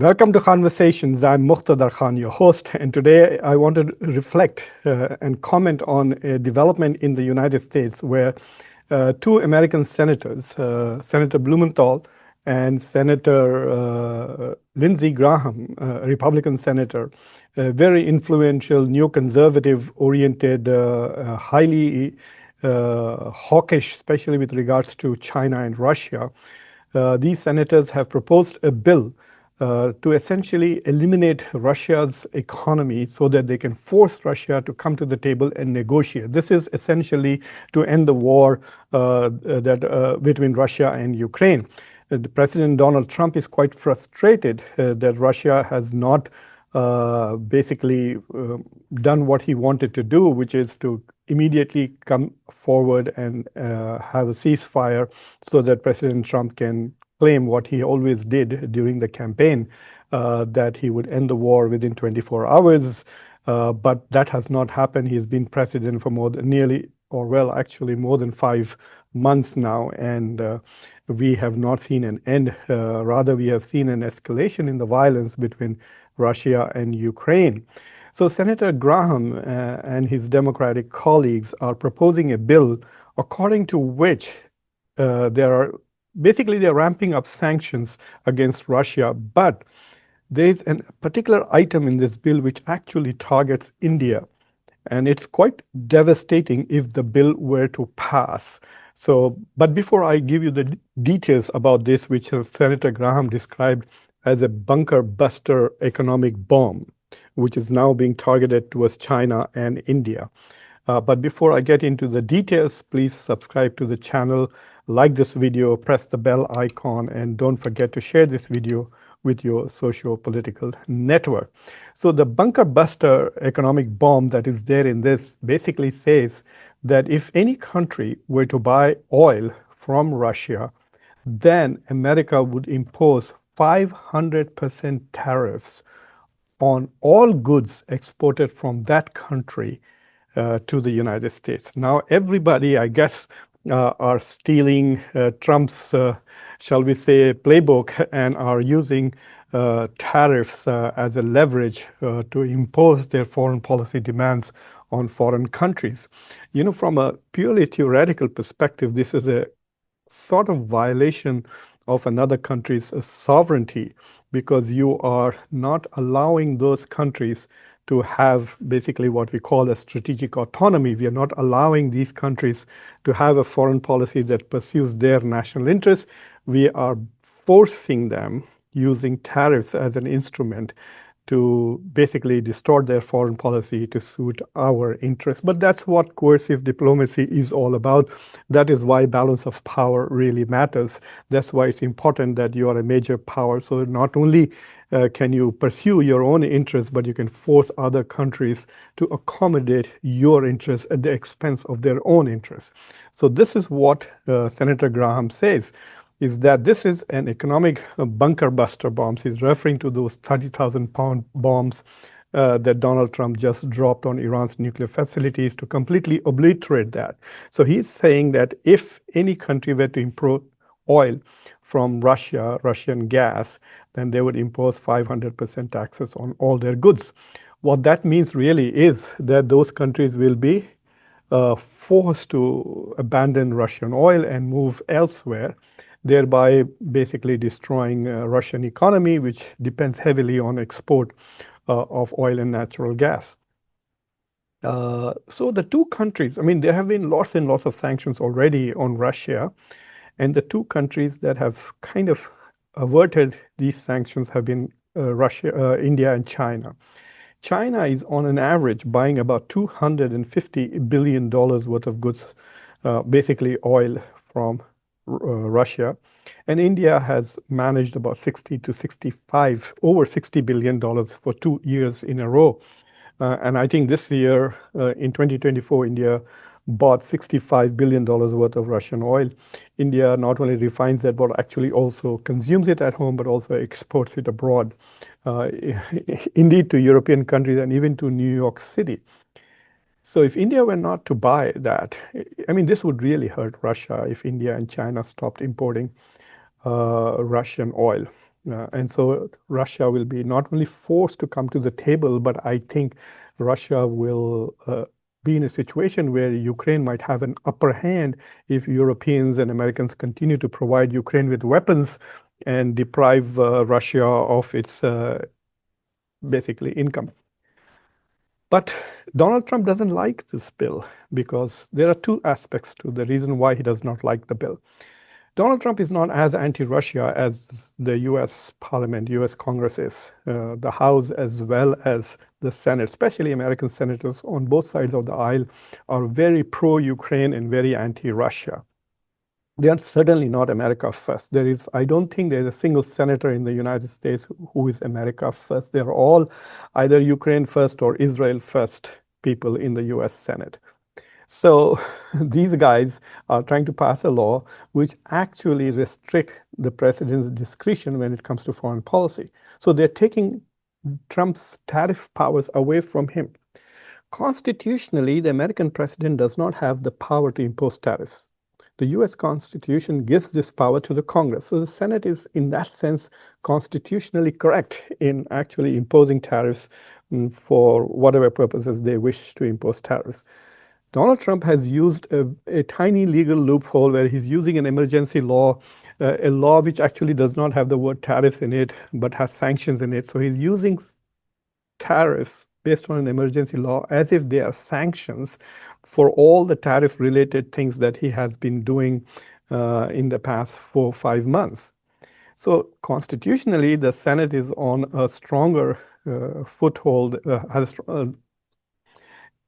Welcome to Khanversations. I'm Muqtedar, your host, and today I want to reflect and comment on a development in the United States where two American senators, Senator Blumenthal and Senator Lindsey Graham, a Republican senator, very influential, neoconservative oriented, highly hawkish, especially with regards to China and Russia. These senators have proposed a bill to essentially eliminate Russia's economy so that they can force Russia to come to the table and negotiate. This is essentially to end the war between Russia and Ukraine. President Donald Trump is quite frustrated that Russia has not basically done what he wanted to do, which is to immediately come forward and have a ceasefire so that President Trump can claim what he always did during the campaign, that he would end the war within 24 hours. But that has not happened. He's been president for actually more than 5 months now, and we have not seen an end. Rather, we have seen an escalation in the violence between Russia and Ukraine. So Senator Graham and his Democratic colleagues are proposing a bill according to which they're ramping up sanctions against Russia, but there's a particular item in this bill which actually targets India. And it's quite devastating if the bill were to pass. But before I give you the details about this, which Senator Graham described as a bunker-buster economic bomb, which is now being targeted towards China and India. But before I get into the details, please subscribe to the channel, like this video, press the bell icon, and don't forget to share this video with your socio-political network. So the bunker buster economic bomb that is there in this basically says that if any country were to buy oil from Russia, then America would impose 500% tariffs on all goods exported from that country to the United States. Now, everybody, I guess, are stealing Trump's, shall we say, playbook and are using tariffs as a leverage to impose their foreign policy demands on foreign countries. You know, from a purely theoretical perspective, this is a sort of violation of another country's sovereignty, because you are not allowing those countries to have basically what we call a strategic autonomy. We are not allowing these countries to have a foreign policy that pursues their national interests. We are forcing them using tariffs as an instrument to basically distort their foreign policy to suit our interests. But that's what coercive diplomacy is all about. That is why balance of power really matters. That's why it's important that you are a major power. So not only can you pursue your own interests, but you can force other countries to accommodate your interests at the expense of their own interests. So this is what Senator Graham says, is that this is an economic bunker buster bombs. He's referring to those 30,000-pound bombs that Donald Trump just dropped on Iran's nuclear facilities to completely obliterate that. So he's saying that if any country were to import oil from Russia, Russian gas, then they would impose 500% taxes on all their goods. What that means really is that those countries will be forced to abandon Russian oil and move elsewhere, thereby basically destroying Russian economy, which depends heavily on export of oil and natural gas. So the two countries, I mean, there have been lots and lots of sanctions already on Russia, and the two countries that have kind of averted these sanctions have been India and China. China is on an average buying about $250 billion worth of goods, basically oil from Russia, and India has managed about over $60 billion for 2 years in a row. And I think this year, in 2024, India bought $65 billion worth of Russian oil. India not only refines that, but actually also consumes it at home, but also exports it abroad, indeed to European countries and even to New York City. So if India were not to buy that, I mean, this would really hurt Russia if India and China stopped importing Russian oil. And so Russia will be not only forced to come to the table, but I think Russia will be in a situation where Ukraine might have an upper hand if Europeans and Americans continue to provide Ukraine with weapons and deprive Russia of its basically income. But Donald Trump doesn't like this bill because there are two aspects to the reason why he does not like the bill. Donald Trump is not as anti-Russia as the U.S. Parliament, U.S. Congress is. The House as well as the Senate, especially American senators on both sides of the aisle, are very pro-Ukraine and very anti-Russia. They are certainly not America first. I don't think there's a single senator in the United States who is America first. They're all either Ukraine first or Israel first people in the US Senate. So these guys are trying to pass a law which actually restrict the president's discretion when it comes to foreign policy. So they're taking Trump's tariff powers away from him. Constitutionally, the American president does not have the power to impose tariffs. The US Constitution gives this power to the Congress. So the Senate is, in that sense, constitutionally correct in actually imposing tariffs for whatever purposes they wish to impose tariffs. Donald Trump has used a tiny legal loophole where he's using an emergency law, a law which actually does not have the word tariffs in it, but has sanctions in it. So he's using tariffs based on an emergency law as if they are sanctions for all the tariff related things that he has been doing in the past 4 or 5 months. So constitutionally, the Senate is on a stronger foothold,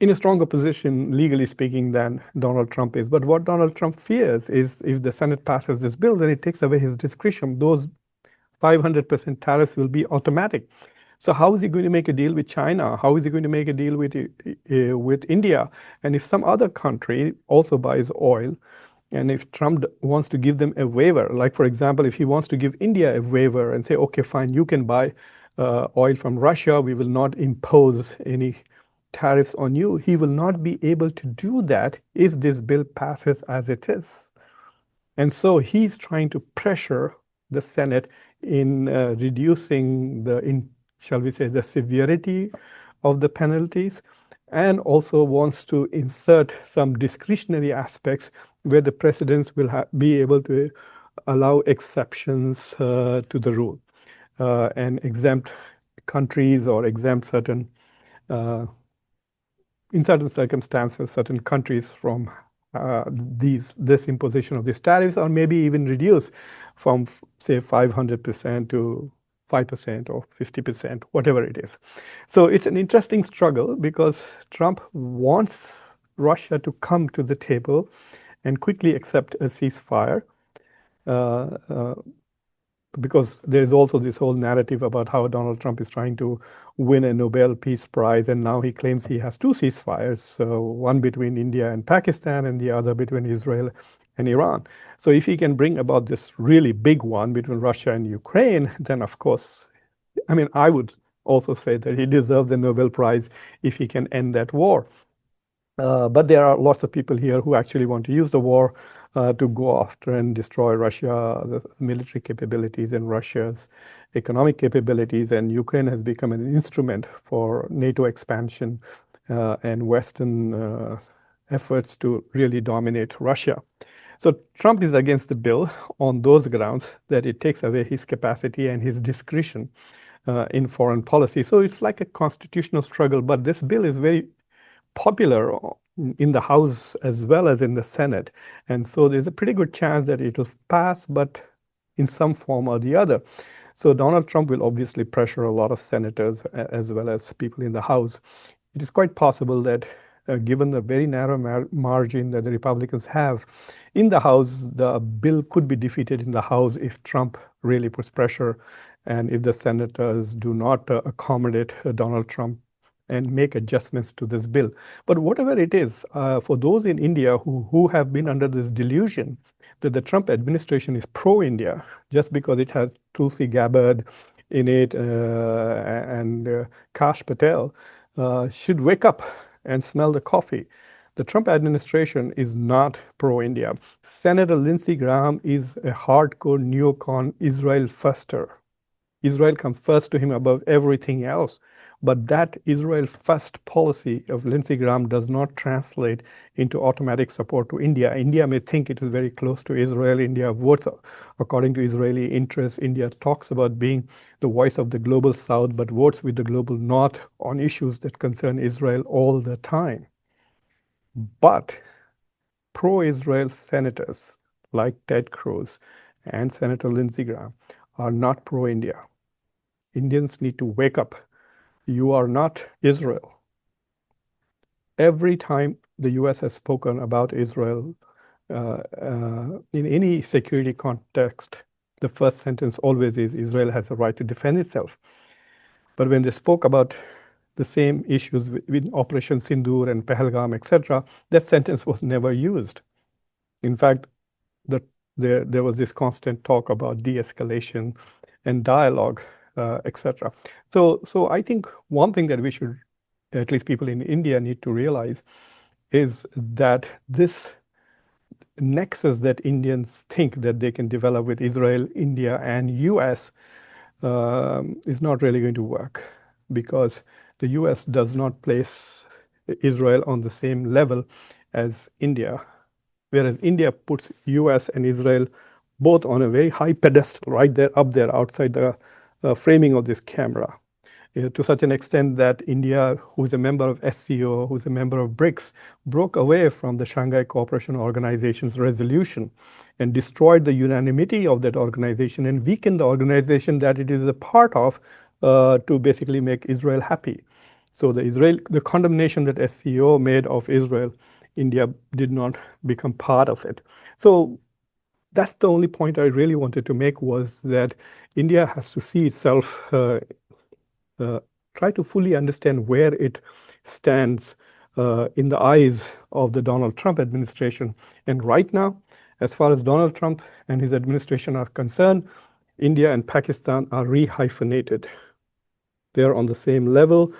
in a stronger position, legally speaking, than Donald Trump is. But what Donald Trump fears is if the Senate passes this bill, then it takes away his discretion. Those 500% tariffs will be automatic. So how is he going to make a deal with China? How is he going to make a deal with India? And if some other country also buys oil, and if Trump wants to give them a waiver, like for example, if he wants to give India a waiver and say, okay, fine, you can buy oil from Russia, we will not impose any tariffs on you, he will not be able to do that if this bill passes as it is. And so he's trying to pressure the Senate in reducing shall we say, the severity of the penalties, and also wants to insert some discretionary aspects where the presidents will be able to allow exceptions to the rule and exempt countries or exempt certain in certain circumstances, certain countries from this imposition of these tariffs, or maybe even reduce from, say, 500% to 5% or 50%, whatever it is. So it's an interesting struggle because Trump wants Russia to come to the table and quickly accept a ceasefire. Uh, uh, because there is also this whole narrative about how Donald Trump is trying to win a Nobel Peace Prize, and now he claims he has two ceasefires, so one between India and Pakistan, and the other between Israel and Iran. So if he can bring about this really big one between Russia and Ukraine, then of course, I mean, I would also say that he deserves the Nobel Prize if he can end that war. But there are lots of people here who actually want to use the war to go after and destroy Russia, the military capabilities and Russia's economic capabilities. And Ukraine has become an instrument for NATO expansion and Western efforts to really dominate Russia. So Trump is against the bill on those grounds that it takes away his capacity and his discretion in foreign policy. So it's like a constitutional struggle, but this bill is very popular in the House as well as in the Senate. And so there's a pretty good chance that it will pass, but in some form or the other. So Donald Trump will obviously pressure a lot of senators as well as people in the House. It is quite possible that given the very narrow margin that the Republicans have in the House, the bill could be defeated in the House if Trump really puts pressure and if the senators do not accommodate Donald Trump and make adjustments to this bill. But whatever it is, for those in India who have been under this delusion that the Trump administration is pro-India just because it has Tulsi Gabbard in it and Kash Patel, should wake up and smell the coffee. The Trump administration is not pro-India. Senator Lindsey Graham is a hardcore neocon Israel firster. Israel comes first to him above everything else. But that Israel first policy of Lindsey Graham does not translate into automatic support to India. India may think it is very close to Israel. India votes according to Israeli interests. India talks about being the voice of the global South, but votes with the global North on issues that concern Israel all the time. But pro-Israel senators like Ted Cruz and Senator Lindsey Graham are not pro-India. Indians need to wake up. You are not Israel. Every time the US has spoken about Israel in any security context, the first sentence always is Israel has a right to defend itself. But when they spoke about the same issues with Operation Sindoor and Pahalgam, etc., that sentence was never used. In fact, the, there was this constant talk about de-escalation and dialogue, etc. So I think one thing that we should, at least people in India, need to realize is that this nexus that Indians think that they can develop with Israel, India, and US is not really going to work because the US does not place Israel on the same level as India, whereas India puts US and Israel both on a very high pedestal, right there, up there, outside the framing of this camera. To such an extent that India, who's a member of SCO, who's a member of BRICS, broke away from the Shanghai Cooperation Organization's resolution and destroyed the unanimity of that organization and weakened the organization that it is a part of to basically make Israel happy. So the condemnation that SCO made of Israel, India did not become part of it. So that's the only point I really wanted to make, was that India has to see itself try to fully understand where it stands in the eyes of the Donald Trump administration. And right now, as far as Donald Trump and his administration are concerned, India and Pakistan are rehyphenated. They're on the same level.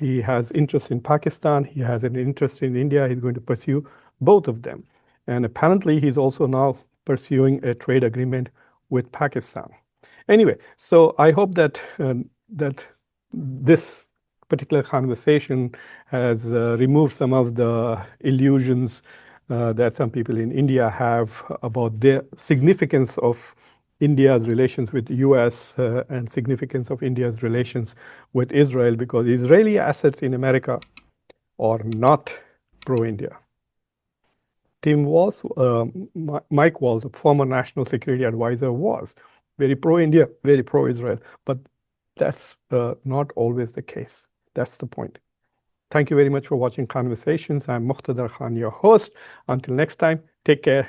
He has interest in Pakistan. He has an interest in India. He's going to pursue both of them. And apparently, he's also now pursuing a trade agreement with Pakistan. Anyway, so I hope that that this particular conversation has removed some of the illusions that some people in India have about the significance of India's relations with the US and significance of India's relations with Israel, because Israeli assets in America are not pro-India. Tim Walz, Mike Walz, a former national security advisor, was very pro-India, very pro-Israel, but that's not always the case. That's the point. Thank you very much for watching Khanversations. I'm Muqtedar Khan, your host. Until next time, take care.